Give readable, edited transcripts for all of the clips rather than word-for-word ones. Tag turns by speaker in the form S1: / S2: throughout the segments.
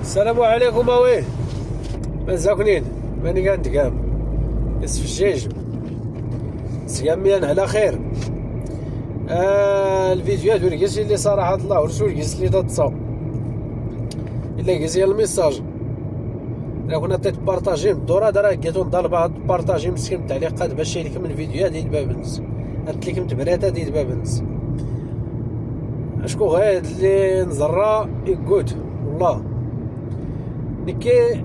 S1: السلام عليكم اويه مازاكنين ماني كنتقام بس في الجيج سياميان على خير. الفيديوهات ورقيس اللي صراحة الله ورسول قيس اللي تتصاو الا قيس الميساج الا كنا عطيت بارطاجي الدورة راه لقيتو نضرب بارطاجي مسكين التعليقات باش يليكم الفيديوهات ديال باب الناس هتليكم تبريتها ديال باب الناس اشكو غاد اللي نزرا يقود والله نكي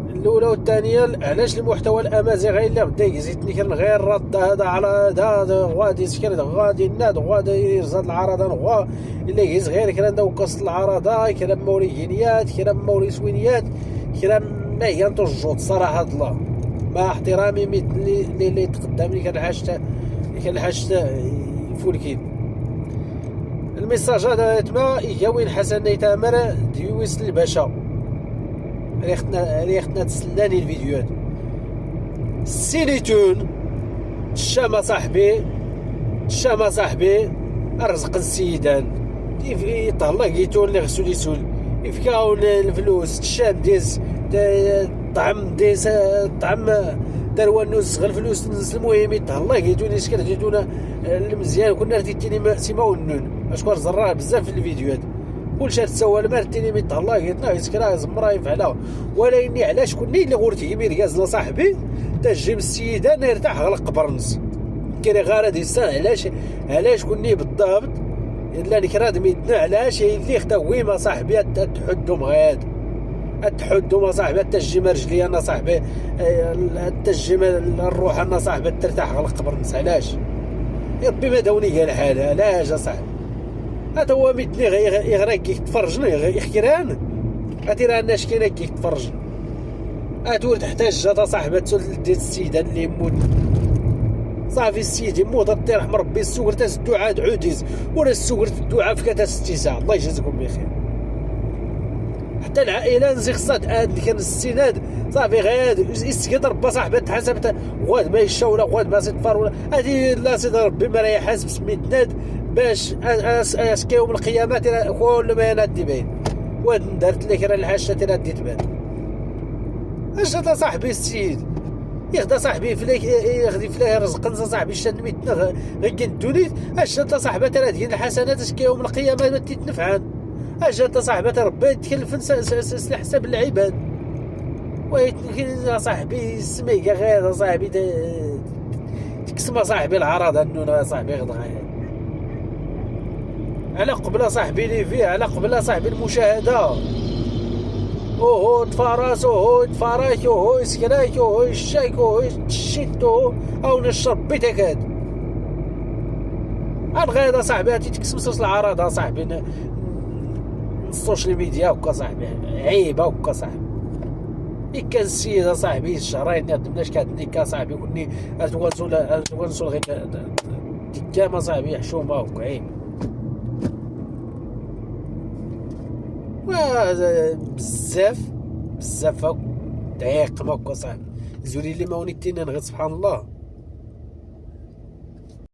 S1: الاولى والثانيه. علاش المحتوى الامازيغي اللي غدا يزيدني كان غير رد هذا على هذا غادي سكر غادي ناد غادي يرزاد العرضه غوا الا يهز غير كلام وقص العرضه كلام موريينيات كلام موري سوينيات كلام ما هي نتوجد صراحه الله مع احترامي اللي تقدمني كان حاجه فولكين الميساج هذا تما يجاوين حسن يتامر ديويس الباشا ريختنا تسلاني الفيديوهات السينيتون الشامة صاحبي الرزق السيدان يطلع قيتون اللي غسول يسول يفكاون الفلوس الشام ديز طعم ديز طعم داروا الناس غير الفلوس المهم يطلع قيتون يسكر جيتونا المزيان كنا رتيتيني سيما ونون اشكر زراه بزاف في الفيديوهات كلشي تسوى المرتيني ميطلع قيتنا يسكرها زمرا يفعلها ولكني علاش كوني اللي غورتي ميركاز صاحبي تجيب السيدة يرتاح على قبرنس كيري غارد يستان علاش كوني بالضبط الا نكراد ميتنا علاش اللي خداوي ما صاحبي تحدهم غاد تحدوا ما صاحبي تجيم رجلي انا صاحبي تجيم الروح انا صاحبي ترتاح على قبرنس علاش ربي ما داوني قال حالها علاش اصاحبي هذا هو ميتني غير كيف تفرجنا يحكيران غادي رانا شكينا كيف تفرج اتور تحتاج جاتا صاحبه ديال السيده اللي يموت صافي السيد يموت الله يرحم ربي السوق تاس الدعاء عوديز ولا السوق الدعاء في كتاس استيساع الله يجازيكم بخير حتى العائله نزي خصها اللي كان السناد صافي غير يسكت ربي صاحبه تحسبت غاد ما يشا ولا غاد ما سيطفر ولا هذه لا سيدي ربي ما راه حاسب سميتناد باش اسكيوم القيامات كل ما ينادي باين واد درت لك راه الحاجه تي رديت بان اش هذا صاحبي السيد ياخذ صاحبي فليك ياخذ فلاه رزق صاحبي شاد ميتنا غير الدوليت اش هذا صاحبي ترى ديال الحسنات اسكيوم القيامه ما تتنفعان اش هذا صاحبي ربي يتكلف حساب العباد ويتكلف صاحبي السميكه غير صاحبي تكسم صاحبي العرض انه صاحبي غدا على قبل صاحبي لي فيه على قبل صاحبي المشاهده اوه تفارس اوه تفارك اوه سكراك اوه الشايك اوه تشيتو او نشرب بيتكاد الغيضه صاحبي تكسمس العرض صاحبي السوشيال ميديا وكا صاحبي عيبه وكا صاحبي كان السيده صاحبي الشهرين ندمناش كاتنيكا صاحبي كوني توانسول غير ديكامه صاحبي حشومه وكا عيب بزاف دقيق ماكو صاحبي زولي اللي ما ونيتينا غير سبحان الله